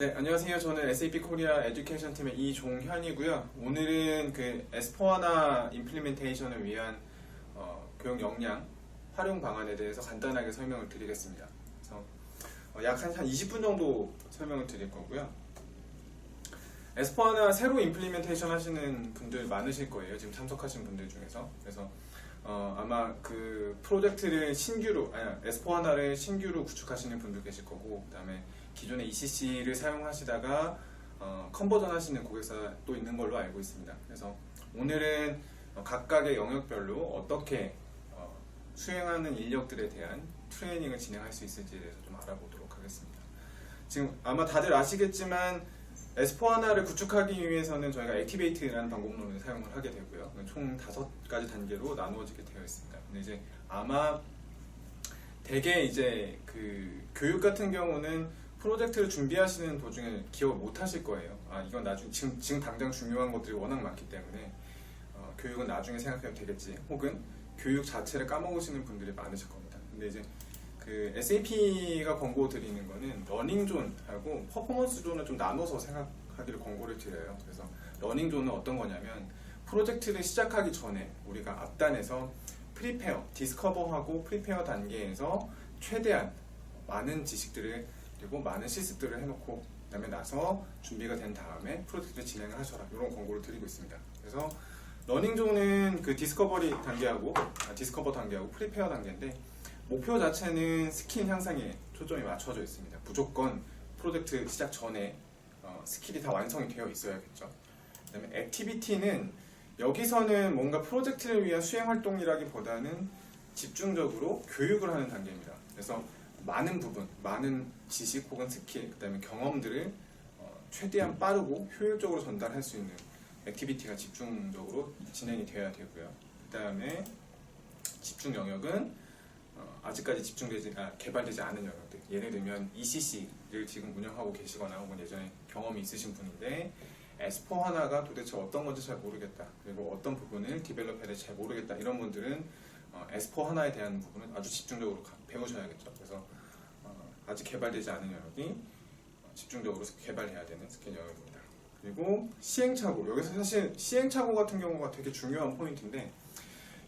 네, 안녕하세요. 저는 SAP 코리아 에듀케이션 팀의 이종현이고요. 오늘은 그 S4HANA 임플리멘테이션을 위한 교육 역량 활용 방안에 대해서 간단하게 설명을 드리겠습니다. 그래서 약 한 20분 정도 설명을 드릴 거고요. S4HANA 새로 임플리멘테이션 하시는 분들 많으실 거예요. 지금 참석하신 분들 중에서. 그래서 아마 그 프로젝트를 S4HANA를 신규로 구축하시는 분도 계실 거고, 그 다음에 기존의 ECC를 사용하시다가 컨버전 하시는 고객사 또 있는 걸로 알고 있습니다. 그래서 오늘은 각각의 영역별로 어떻게 수행하는 인력들에 대한 트레이닝을 진행할 수 있을지에 대해서 좀 알아보도록 하겠습니다. 지금 아마 다들 아시겠지만 S4HANA를 구축하기 위해서는 저희가 액티베이트라는 방법론을 사용을 하게 되고요. 총 5가지 단계로 나누어지게 되어 있습니다. 근데 이제 아마 대개 이제 그 교육 같은 경우는 프로젝트를 준비하시는 도중에 기억을 못 하실 거예요. 이건 나중에 지금 당장 중요한 것들이 워낙 많기 때문에 교육은 나중에 생각해도 되겠지. 혹은 교육 자체를 까먹으시는 분들이 많으실 겁니다. 근데 이제 그 SAP가 권고 드리는 거는 러닝 존하고 퍼포먼스 존을 좀 나눠서 생각하기를 권고를 드려요. 그래서 러닝 존은 어떤 거냐면 프로젝트를 시작하기 전에 우리가 앞단에서 프리페어, 디스커버하고 프리페어 단계에서 최대한 많은 지식들을 그리고 많은 실습들을 해놓고 그다음에 나서 준비가 된 다음에 프로젝트를 진행을 하셔라, 이런 권고를 드리고 있습니다. 그래서 러닝 존은 그 디스커버 단계하고 프리페어 단계인데, 목표 자체는 스킬 향상에 초점이 맞춰져 있습니다. 무조건 프로젝트 시작 전에 스킬이 다 완성이 되어 있어야겠죠. 그다음에 액티비티는 여기서는 뭔가 프로젝트를 위한 수행 활동이라기보다는 집중적으로 교육을 하는 단계입니다. 그래서 많은 부분, 많은 지식 혹은 스킬, 그다음에 경험들을 최대한 빠르고 효율적으로 전달할 수 있는 액티비티가 집중적으로 진행이 되어야 되고요. 그다음에 집중 영역은 아직까지 개발되지 않은 영역들, 예를 들면 ECC를 지금 운영하고 계시거나 혹은 예전에 경험이 있으신 분인데 S4HANA가 도대체 어떤 건지 잘 모르겠다, 그리고 어떤 부분을 디벨롭해야 될지 잘 모르겠다, 이런 분들은 S4HANA에 대한 부분은 아주 집중적으로 배우셔야겠죠. 그래서 아직 개발되지 않은 영역이 집중적으로 개발해야 되는 스킬 영역입니다. 그리고 시행착오, 여기서 사실 시행착오 같은 경우가 되게 중요한 포인트인데,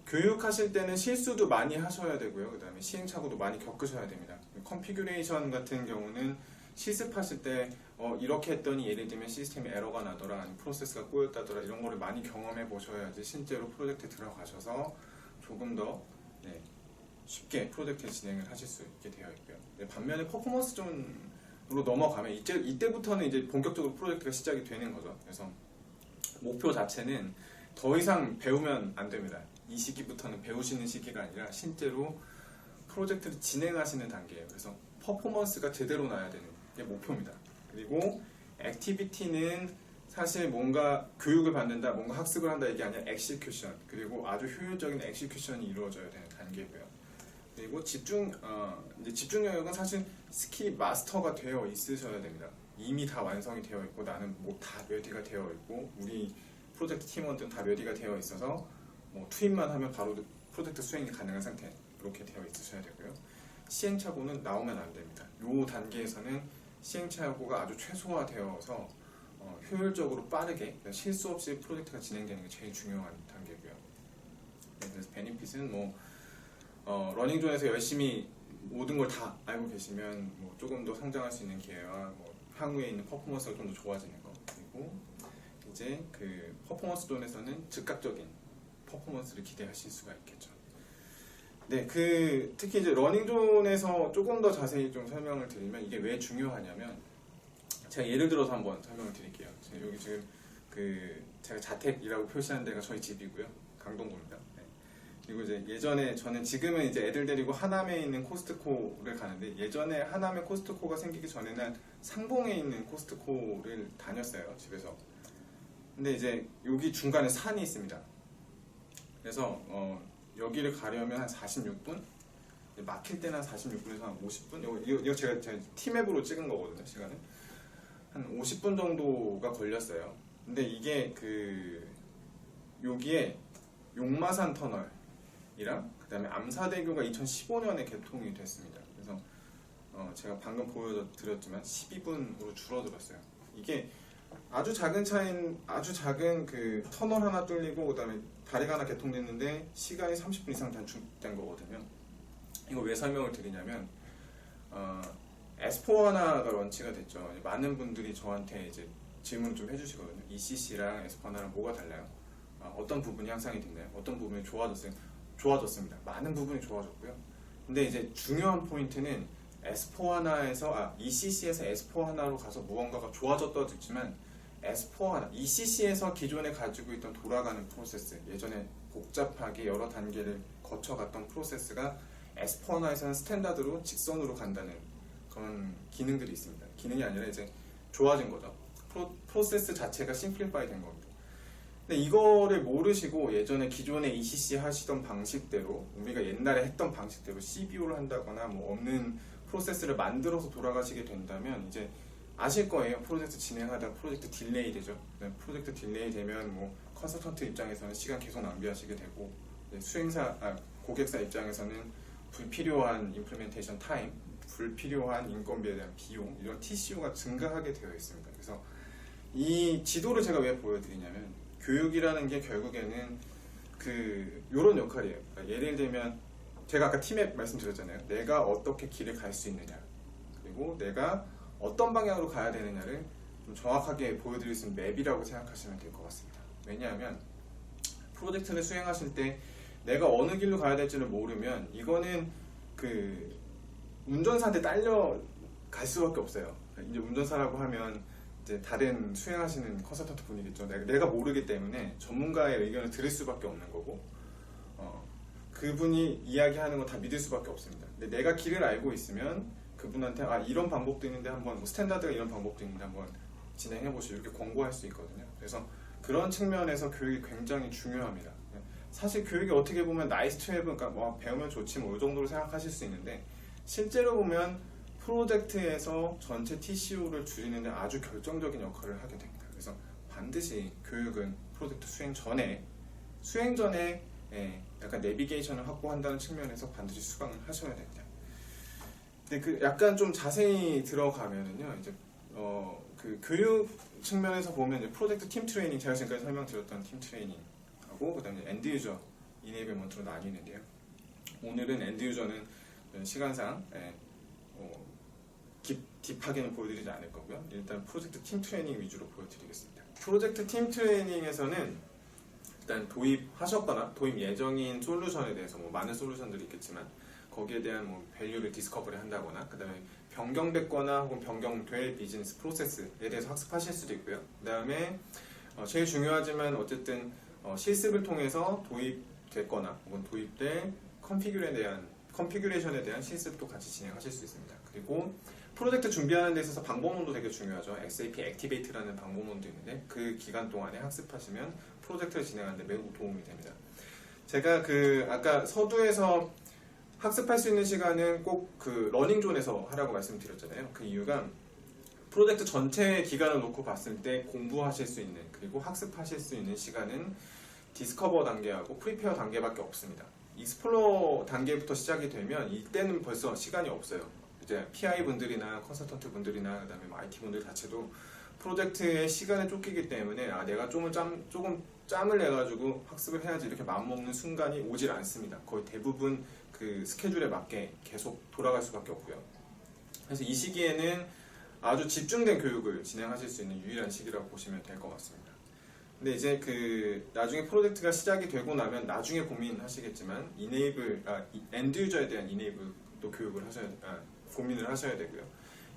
교육하실 때는 실수도 많이 하셔야 되고요. 그 다음에 시행착오도 많이 겪으셔야 됩니다. 컨피규레이션 같은 경우는 실습하실 때 이렇게 했더니 예를 들면 시스템에 에러가 나더라, 아니면 프로세스가 꼬였다더라, 이런 거를 많이 경험해 보셔야지 실제로 프로젝트에 들어가셔서 조금 더 쉽게 프로젝트 진행을 하실 수 있게 되어 있고요. 반면에 퍼포먼스 존으로 넘어가면 이때부터는 이제 본격적으로 프로젝트가 시작이 되는 거죠. 그래서 목표 자체는 더 이상 배우면 안 됩니다. 이 시기부터는 배우시는 시기가 아니라 실제로 프로젝트를 진행하시는 단계예요. 그래서 퍼포먼스가 제대로 나야 되는 게 목표입니다. 그리고 액티비티는 사실 뭔가 교육을 받는다, 뭔가 학습을 한다, 이게 아니라 엑시큐션, 그리고 아주 효율적인 엑시큐션이 이루어져야 되는 단계고요. 그리고 집중 영역은 사실 스킬이 마스터가 되어 있으셔야 됩니다. 이미 다 완성이 되어 있고 나는 뭐 다 레디가 되어 있고 우리 프로젝트 팀원들은 다 레디가 되어 있어서 투입만 하면 바로 프로젝트 수행이 가능한 상태, 이렇게 되어 있으셔야 되고요. 시행착오는 나오면 안 됩니다. 이 단계에서는 시행착오가 아주 최소화되어서 효율적으로 빠르게 실수 없이 프로젝트가 진행되는 게 제일 중요한 단계고요. 그래서 베니핏은 러닝존에서 열심히 모든 걸 다 알고 계시면 조금 더 성장할 수 있는 기회와 향후에 있는 퍼포먼스가 좀 더 좋아지는 거, 그리고 이제 그 퍼포먼스 존에서는 즉각적인 퍼포먼스를 기대하실 수가 있겠죠. 네, 특히 이제 러닝 존에서 조금 더 자세히 좀 설명을 드리면 이게 왜 중요하냐면, 제가 예를 들어서 한번 설명을 드릴게요. 여기 지금 제가 자택이라고 표시한 데가 저희 집이고요. 강동구입니다. 네. 그리고 이제 예전에 지금은 이제 애들 데리고 하남에 있는 코스트코를 가는데, 예전에 하남에 코스트코가 생기기 전에는 상봉에 있는 코스트코를 다녔어요, 집에서. 근데 이제 여기 중간에 산이 있습니다. 그래서 여기를 가려면 한 46분? 막힐 때는 한 46분에서 한 50분? 이거 제가 티맵으로 찍은 거거든요, 시간은. 한 50분 정도가 걸렸어요. 근데 이게 여기에 용마산 터널이랑 그 다음에 암사대교가 2015년에 개통이 됐습니다. 그래서 제가 방금 보여드렸지만 12분으로 줄어들었어요. 이게 아주 작은 아주 작은 그 터널 하나 뚫리고 그다음에 다리가 하나 개통됐는데 시간이 30분 이상 단축된 거거든요. 이거 왜 설명을 드리냐면 S4HANA가 런치가 됐죠. 많은 분들이 저한테 이제 질문을 좀 해주시거든요. ECC랑 S4HANA랑 뭐가 달라요? 어떤 부분이 향상이 됐나요? 어떤 부분이 좋아졌어요? 좋아졌습니다. 많은 부분이 좋아졌고요. 근데 이제 중요한 포인트는 S4HANA에서 ECC에서 S4HANA로 가서 무언가가 좋아졌다고 듣지만 S4HANA, ECC에서 기존에 가지고 있던 돌아가는 프로세스, 예전에 복잡하게 여러 단계를 거쳐갔던 프로세스가 S4HANA에서는 스탠다드로 직선으로 간다는 그런 기능들이 있습니다. 기능이 아니라 이제 좋아진 거죠. 프로세스 자체가 심플리파이 된 겁니다. 근데 이거를 모르시고 예전에 기존에 ECC 하시던 방식대로 우리가 옛날에 했던 방식대로 CBO를 한다거나 뭐 없는 프로세스를 만들어서 돌아가시게 된다면 이제 아실 거예요. 프로젝트 진행하다 프로젝트 딜레이 되죠. 프로젝트 딜레이 되면 뭐 컨설턴트 입장에서는 시간 계속 낭비하시게 되고 고객사 입장에서는 불필요한 임플리멘테이션 타임, 불필요한 인건비에 대한 비용, 이런 TCO가 증가하게 되어 있습니다. 그래서 이 지도를 제가 왜 보여드리냐면 교육이라는 게 결국에는 요런 역할이에요. 그러니까 예를 들면 제가 아까 T맵 말씀드렸잖아요. 내가 어떻게 길을 갈 수 있느냐, 그리고 내가 어떤 방향으로 가야 되느냐를 좀 정확하게 보여드릴 수 있는 맵이라고 생각하시면 될 것 같습니다. 왜냐하면 프로젝트를 수행하실 때 내가 어느 길로 가야 될지를 모르면 이거는 운전사한테 딸려갈 수밖에 없어요. 이제 운전사라고 하면 이제 다른 수행하시는 컨설턴트 분이겠죠. 내가 모르기 때문에 전문가의 의견을 들을 수밖에 없는 거고, 그분이 이야기하는 거 다 믿을 수밖에 없습니다. 근데 내가 길을 알고 있으면 그분한테 이런 방법도 있는데 한번 스탠다드가 이런 방법도 있는데 한번 진행해 보시죠, 이렇게 권고할 수 있거든요. 그래서 그런 측면에서 교육이 굉장히 중요합니다. 사실 교육이 어떻게 보면 나이스 투 해브, 그러니까 뭐 배우면 좋지 뭐 이 정도로 생각하실 수 있는데 실제로 보면 프로젝트에서 전체 TCO를 줄이는 데 아주 결정적인 역할을 하게 됩니다. 그래서 반드시 교육은 프로젝트 수행 전에 약간 내비게이션을 확보한다는 측면에서 반드시 수강을 하셔야 됩니다. 근데 약간 좀 자세히 들어가면은요, 이제 교육 측면에서 보면 이제 프로젝트 팀 트레이닝, 제가 지금까지 설명드렸던 팀 트레이닝하고 그다음에 엔드 유저 이네이블먼트로 나뉘는데요. 오늘은 엔드 유저는 시간상 딥하게는 보여드리지 않을 거고요. 일단 프로젝트 팀 트레이닝 위주로 보여드리겠습니다. 프로젝트 팀 트레이닝에서는 일단 도입하셨거나 도입 예정인 솔루션에 대해서 뭐 많은 솔루션들이 있겠지만 거기에 대한 뭐 밸류를 디스커버리 한다거나 그 다음에 변경됐거나 혹은 변경될 비즈니스 프로세스에 대해서 학습하실 수도 있고요. 그 다음에 제일 중요하지만 어쨌든 실습을 통해서 도입됐거나 혹은 도입될 컨피규레이션에 대한 실습도 같이 진행하실 수 있습니다. 그리고 프로젝트 준비하는 데 있어서 방법론도 되게 중요하죠. SAP 액티베이트라는 방법론도 있는데 그 기간 동안에 학습하시면 프로젝트를 진행하는 데 매우 도움이 됩니다. 제가 아까 서두에서 학습할 수 있는 시간은 꼭 러닝존에서 하라고 말씀드렸잖아요. 그 이유가 프로젝트 전체 기간을 놓고 봤을 때 공부하실 수 있는 그리고 학습하실 수 있는 시간은 디스커버 단계하고 프리페어 단계밖에 없습니다. 익스플로어 단계부터 시작이 되면 이때는 벌써 시간이 없어요. 이제 PI 분들이나 컨설턴트 분들이나 그다음에 IT 분들 자체도 프로젝트의 시간에 쫓기기 때문에 내가 조금 짬을 내가지고 학습을 해야지 이렇게 마음먹는 순간이 오질 않습니다. 거의 대부분 그 스케줄에 맞게 계속 돌아갈 수밖에 없고요. 그래서 이 시기에는 아주 집중된 교육을 진행하실 수 있는 유일한 시기라고 보시면 될 것 같습니다. 근데 이제 나중에 프로젝트가 시작이 되고 나면 나중에 고민하시겠지만 엔드 유저에 대한 이네이블도 고민을 하셔야 되고요.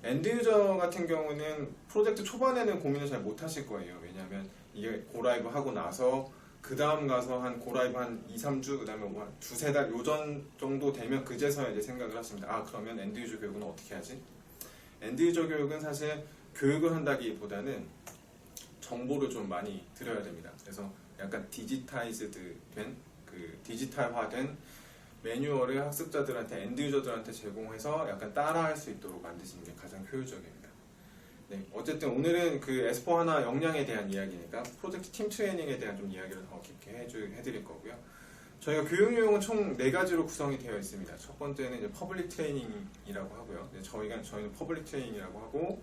엔드 유저 같은 경우는 프로젝트 초반에는 고민을 잘 못 하실 거예요. 왜냐하면 이게 고라이브 하고 나서 그 다음 가서 고라이브 한 2, 3주, 그 다음에 한 두세 달 요전 정도 되면 그제서야 이제 생각을 하십니다. 그러면 엔드 유저 교육은 어떻게 하지? 엔드 유저 교육은 사실 교육을 한다기보다는 정보를 좀 많이 드려야 됩니다. 그래서 약간 디지털화된 매뉴얼을 학습자들한테, 엔드 유저들한테 제공해서 약간 따라할 수 있도록 만드시는 게 가장 효율적입니다. 네, 어쨌든 오늘은 S4HANA 역량에 대한 이야기니까 프로젝트 팀 트레이닝에 대한 좀 이야기를 더 깊게 해드릴 거고요. 저희가 교육 내용은 총 4가지로 구성이 되어 있습니다. 첫 번째는 이제 퍼블릭 트레이닝이라고 하고요. 저희는 퍼블릭 트레이닝이라고 하고,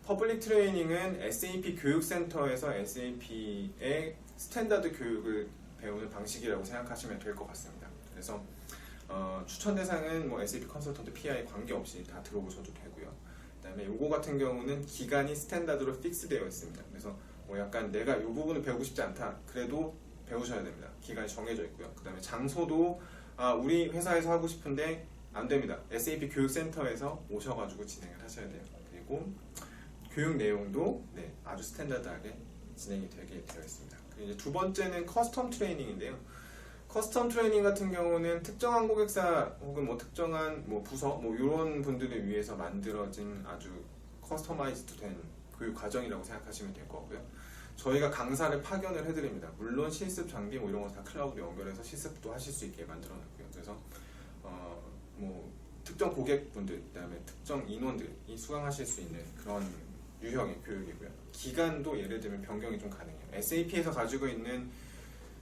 퍼블릭 트레이닝은 SAP 교육센터에서 SAP의 스탠다드 교육을 배우는 방식이라고 생각하시면 될 것 같습니다. 그래서 추천 대상은 뭐 SAP 컨설턴트, PI 관계없이 다 들어오셔도 되고요. 그다음에 요거 같은 경우는 기간이 스탠다드로 픽스되어 있습니다. 그래서 뭐 약간 내가 이 부분을 배우고 싶지 않다, 그래도 배우셔야 됩니다. 기간이 정해져 있고요. 그 다음에 장소도 우리 회사에서 하고 싶은데 안 됩니다. SAP 교육센터에서 오셔가지고 진행을 하셔야 돼요. 그리고 교육 내용도 아주 스탠다드하게 진행이 되게 되어 있습니다. 그리고 이제 두 번째는 커스텀 트레이닝인데요. 커스텀 트레이닝 같은 경우는 특정한 고객사 혹은 뭐 특정한 뭐 부서 뭐 이런 분들을 위해서 만들어진 아주 커스터마이즈드 된 교육 과정이라고 생각하시면 될 거고요. 저희가 강사를 파견을 해드립니다. 물론 실습 장비 뭐 이런 거 다 클라우드로 연결해서 실습도 하실 수 있게 만들어놨고요. 그래서 뭐 특정 고객분들, 그다음에 특정 인원들이 수강하실 수 있는 그런 유형의 교육이고요. 기간도 예를 들면 변경이 좀 가능해요. SAP에서 가지고 있는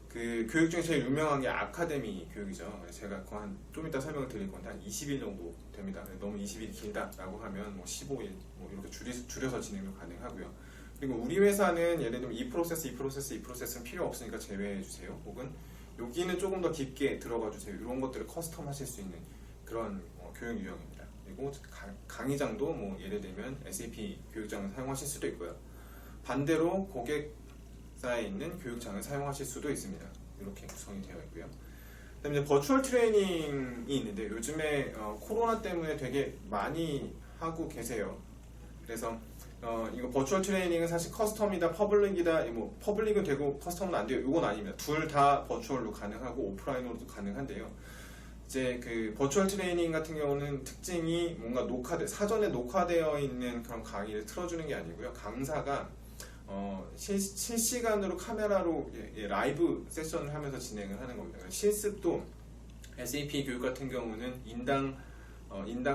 그 교육 중에 제일 유명한 게 아카데미 교육이죠. 제가 좀 이따 설명을 드릴 건데 한 20일 정도 됩니다. 너무 20일이 길다라고 하면 뭐 15일 뭐 이렇게 줄여서 진행도 가능하고요. 그리고 우리 회사는 예를 들면 이 프로세스는 필요 없으니까 제외해 주세요. 혹은 여기는 조금 더 깊게 들어가 주세요. 이런 것들을 커스텀 하실 수 있는 그런 교육 유형입니다. 그리고 강의장도 뭐 예를 들면 SAP 교육장을 사용하실 수도 있고요. 반대로 고객사에 있는 교육장을 사용하실 수도 있습니다. 이렇게 구성이 되어 있고요. 그다음에 버추얼 트레이닝이 있는데 요즘에 코로나 때문에 되게 많이 하고 계세요. 그래서 이거 버추얼 트레이닝은 사실 커스텀이다, 퍼블릭이다, 뭐 퍼블릭은 되고 커스텀은 안 돼요. 이건 아닙니다. 둘 다 버추얼로 가능하고 오프라인으로도 가능한데요. 이제 그 버추얼 트레이닝 같은 경우는 특징이 뭔가 사전에 녹화되어 있는 그런 강의를 틀어주는 게 아니고요. 강사가 실시간으로 카메라로 라이브 세션을 하면서 진행을 하는 겁니다. 실습도 SAP 교육 같은 경우는 인당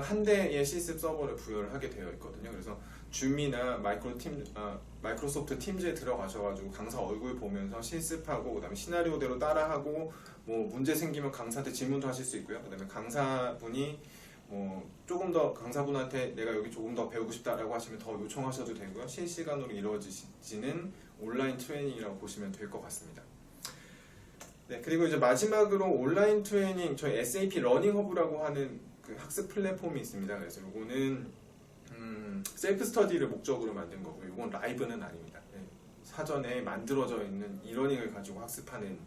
한 대의 실습 서버를 부여를 하게 되어 있거든요. 그래서 줌이나 마이크로소프트 팀즈에 들어가셔가지고 강사 얼굴 보면서 실습하고, 그다음에 시나리오대로 따라하고, 뭐 문제 생기면 강사한테 질문도 하실 수 있고요. 그다음에 강사분이 조금 더 강사분한테 내가 여기 조금 더 배우고 싶다라고 하시면 더 요청하셔도 되고요. 실시간으로 이루어지는 온라인 트레이닝이라고 보시면 될 것 같습니다. 네, 그리고 이제 마지막으로 온라인 트레이닝, 저희 SAP 러닝 허브라고 하는 그 학습 플랫폼이 있습니다. 그래서 이거는 셀프 스터디를 목적으로 만든 거고요. 이건 라이브는 아닙니다. 사전에 만들어져 있는 이러닝을 가지고 학습하는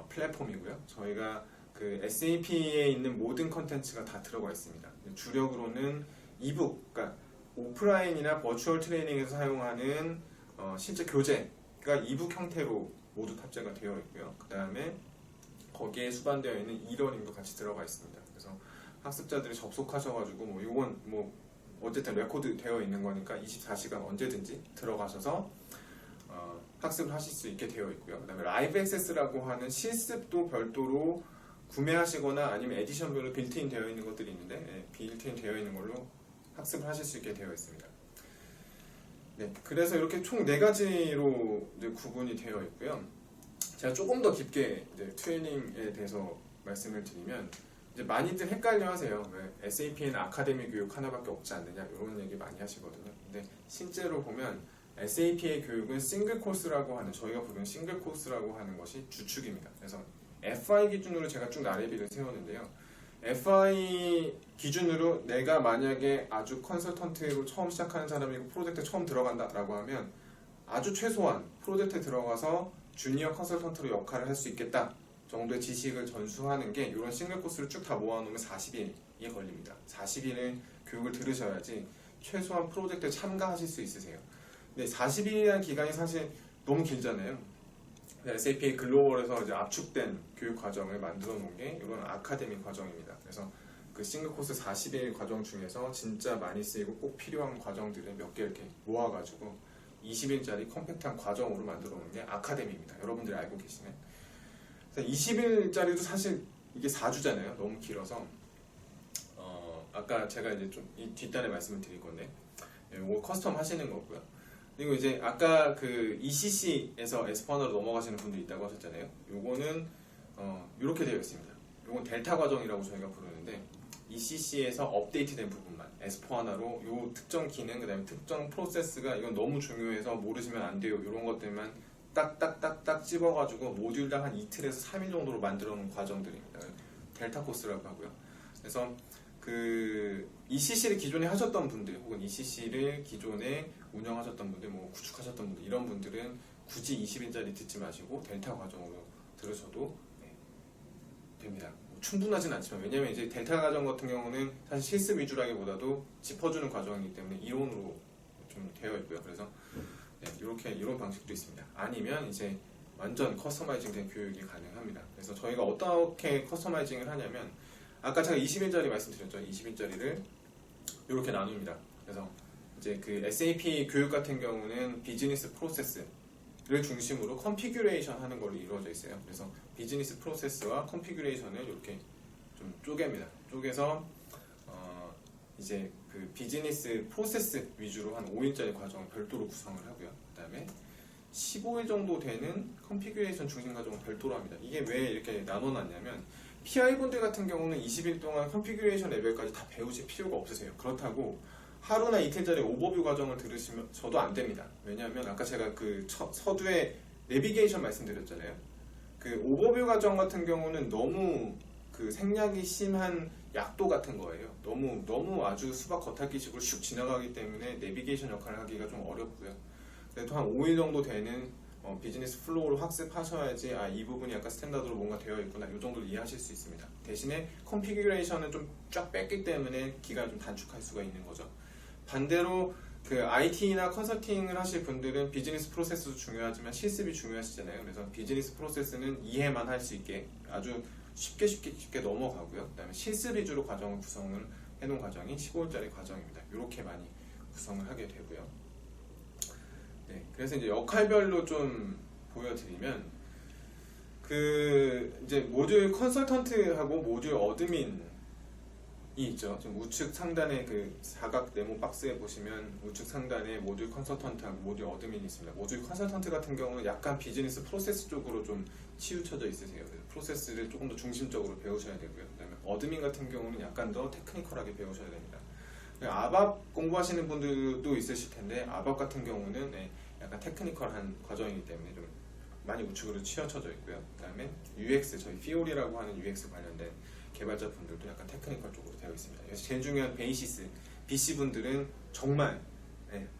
플랫폼이고요. 저희가 그 SAP에 있는 모든 컨텐츠가 다 들어가 있습니다. 주력으로는 이북, 그러니까 오프라인이나 버추얼 트레이닝에서 사용하는 실제 교재가 이북 형태로 모두 탑재가 되어 있고요. 그 다음에 거기에 수반되어 있는 이러닝도 같이 들어가 있습니다. 그래서 학습자들이 접속하셔가지고 이건 어쨌든 레코드 되어 있는 거니까 24시간 언제든지 들어가셔서 학습을 하실 수 있게 되어 있고요. 그 다음에 라이브 액세스라고 하는 실습도 별도로 구매하시거나 아니면 에디션별로 빌트인 되어 있는 것들이 있는데 빌트인 되어 있는 걸로 학습을 하실 수 있게 되어 있습니다. 네, 그래서 이렇게 총 4가지로 이제 구분이 되어 있고요. 제가 조금 더 깊게 이제 트레이닝에 대해서 말씀을 드리면 이제 많이들 헷갈려 하세요. 왜 SAP에는 아카데미 교육 하나밖에 없지 않느냐 이런 얘기 많이 하시거든요. 근데 실제로 보면 SAP의 교육은 싱글 코스라고 하는, 저희가 부르는 싱글 코스라고 하는 것이 주축입니다. 그래서 FI 기준으로 제가 쭉 나래비를 세웠는데요. FI 기준으로 내가 만약에 아주 컨설턴트로 처음 시작하는 사람이고 프로젝트에 처음 들어간다라고 하면 아주 최소한 프로젝트에 들어가서 주니어 컨설턴트로 역할을 할 수 있겠다 정도의 지식을 전수하는 게 이런 싱글 코스를 쭉 다 모아놓으면 40일이 걸립니다. 40일을 교육을 들으셔야지 최소한 프로젝트에 참가하실 수 있으세요. 근데 40일이라는 기간이 사실 너무 길잖아요. SAP 글로벌에서 이제 압축된 교육 과정을 만들어 놓은 게 이런 아카데미 과정입니다. 그래서 그 싱글 코스 40일 과정 중에서 진짜 많이 쓰이고 꼭 필요한 과정들을 몇 개 이렇게 모아가지고 20일짜리 컴팩트한 과정으로 만들어 놓은 게 아카데미입니다. 여러분들이 알고 계시는. 20일짜리도 사실 이게 4주잖아요. 너무 길어서 아까 제가 이제 좀 이 뒷단에 말씀을 드릴 건데 이거 커스텀 하시는 거고요. 그리고 이제 아까 그 ECC에서 S4하나로 넘어가시는 분도 있다고 하셨잖아요. 요거는 이렇게 되어 있습니다. 이건 델타 과정이라고 저희가 부르는데 ECC에서 업데이트된 부분만 S4하나로 이 특정 기능, 그 다음에 특정 프로세스가 이건 너무 중요해서 모르시면 안 돼요. 이런 것들만 딱딱딱딱 집어가지고 모듈당 한 이틀에서 3일 정도로 만들어 놓은 과정들입니다. 델타 코스라고 하고요. 그래서 그 ECC를 기존에 하셨던 분들 혹은 ECC를 기존에 운영하셨던 분들, 뭐 구축하셨던 분들 이런 분들은 굳이 20인짜리 듣지 마시고 델타 과정으로 들으셔도 됩니다. 충분하진 않지만 왜냐면 이제 델타 과정 같은 경우는 사실 실습 위주라기보다도 짚어주는 과정이기 때문에 이론으로 좀 되어 있고요. 그래서 이렇게 이런 방식도 있습니다. 아니면 이제 완전 커스터마이징된 교육이 가능합니다. 그래서 저희가 어떻게 커스터마이징을 하냐면 아까 제가 20인짜리 말씀드렸죠. 20인짜리를 이렇게 나눕니다. 그래서 이제 그 SAP 교육 같은 경우는 비즈니스 프로세스를 중심으로 컨피규레이션 하는 걸로 이루어져 있어요. 그래서 비즈니스 프로세스와 컨피규레이션을 이렇게 좀 쪼갭니다. 쪼개서 이제 그 비즈니스 프로세스 위주로 한 5일짜리 과정을 별도로 구성을 하고요. 그 다음에 15일 정도 되는 컨피규레이션 중심 과정을 별도로 합니다. 이게 왜 이렇게 나눠놨냐면 PI분들 같은 경우는 20일 동안 컨피규레이션 레벨까지 다 배우실 필요가 없으세요. 그렇다고 하루나 이틀짜리 오버뷰 과정을 들으시면 저도 안 됩니다. 왜냐하면 아까 제가 그 서두에 내비게이션 말씀드렸잖아요. 그 오버뷰 과정 같은 경우는 너무 그 생략이 심한 약도 같은 거예요. 너무 아주 수박 겉핥기식으로 슉 지나가기 때문에 내비게이션 역할을 하기가 좀 어렵고요. 그래도 한 5일 정도 되는 비즈니스 플로우를 학습하셔야지 이 부분이 약간 스탠다드로 뭔가 되어 있구나 이 정도를 이해하실 수 있습니다. 대신에 컨피규레이션은 좀 쫙 뺐기 때문에 기간을 좀 단축할 수가 있는 거죠. 반대로 그 IT나 컨설팅을 하실 분들은 비즈니스 프로세스도 중요하지만 실습이 중요하시잖아요. 그래서 비즈니스 프로세스는 이해만 할 수 있게 아주 쉽게 넘어가고요. 그 다음에 실습 위주로 과정을 구성을 해놓은 과정이 15일짜리 과정입니다. 이렇게 많이 구성을 하게 되고요. 네, 그래서 이제 역할별로 좀 보여드리면 그 이제 모듈 컨설턴트하고 모듈 어드민이 있죠. 지금 우측 상단에 그 사각 네모 박스에 보시면 우측 상단에 모듈 컨설턴트하고 모듈 어드민이 있습니다. 모듈 컨설턴트 같은 경우는 약간 비즈니스 프로세스 쪽으로 좀 치우쳐져 있으세요. 그래서 프로세스를 조금 더 중심적으로 배우셔야 되고요. 그다음에 어드민 같은 경우는 약간 더 테크니컬하게 배우셔야 됩니다. 아밥 공부하시는 분들도 있으실 텐데 아밥 같은 경우는 약간 테크니컬한 과정이기 때문에 좀 많이 우측으로 치우쳐져 있고요. 그다음에 UX 저희 피오리라고 하는 UX 관련된 개발자 분들도 약간 테크니컬 쪽으로 되어 있습니다. 그래서 제일 중요한 베이시스 BC 분들은 정말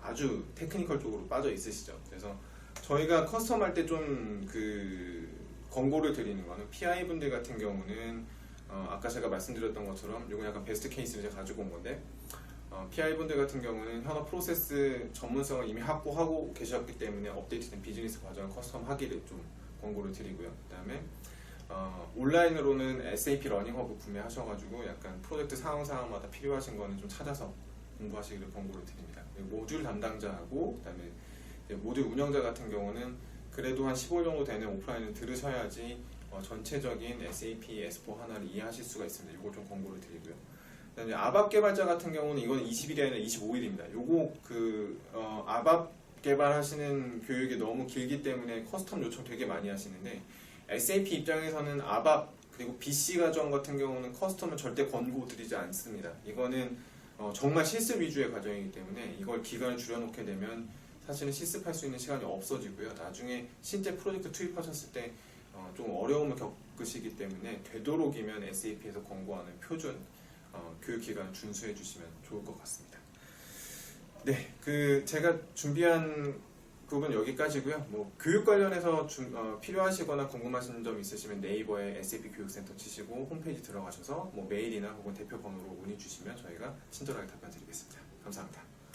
아주 테크니컬 쪽으로 빠져 있으시죠. 그래서 저희가 커스텀 할 때 좀 그 권고를 드리는 거는 PI 분들 같은 경우는 아까 제가 말씀드렸던 것처럼 이건 약간 베스트 케이스를 제가 가지고 온 건데 PI 분들 같은 경우는 현업 프로세스 전문성을 이미 확보하고 계셨기 때문에 업데이트된 비즈니스 과정을 커스텀 하기를 좀 권고를 드리고요. 그 다음에 온라인으로는 SAP 러닝허브 구매하셔가지고 약간 프로젝트 상황마다 필요하신 거는 좀 찾아서 공부하시기를 권고를 드립니다. 모듈 담당자하고 그다음에 모듈 운영자 같은 경우는 그래도 한 15일 정도 되는 오프라인을 들으셔야지 전체적인 SAP S4 하나를 이해하실 수가 있습니다. 이걸 좀 권고를 드리고요. 그다음에 아밥 개발자 같은 경우는 이건 20일이 아니라 25일입니다. 요거 그 아밥 개발하시는 교육이 너무 길기 때문에 커스텀 요청 되게 많이 하시는데 SAP 입장에서는 아밥 그리고 BC 과정 같은 경우는 커스텀은 절대 권고드리지 않습니다. 이거는 정말 실습 위주의 과정이기 때문에 이걸 기간을 줄여놓게 되면 사실은 실습할 수 있는 시간이 없어지고요. 나중에 실제 프로젝트 투입하셨을 때 좀 어려움을 겪으시기 때문에 되도록이면 SAP에서 권고하는 표준 교육 기간을 준수해 주시면 좋을 것 같습니다. 네, 그 제가 준비한 부분 여기까지고요. 뭐 교육 관련해서 필요하시거나 궁금하신 점 있으시면 네이버에 SAP 교육센터 치시고 홈페이지 들어가셔서 뭐 메일이나 혹은 대표 번호로 문의 주시면 저희가 친절하게 답변 드리겠습니다. 감사합니다.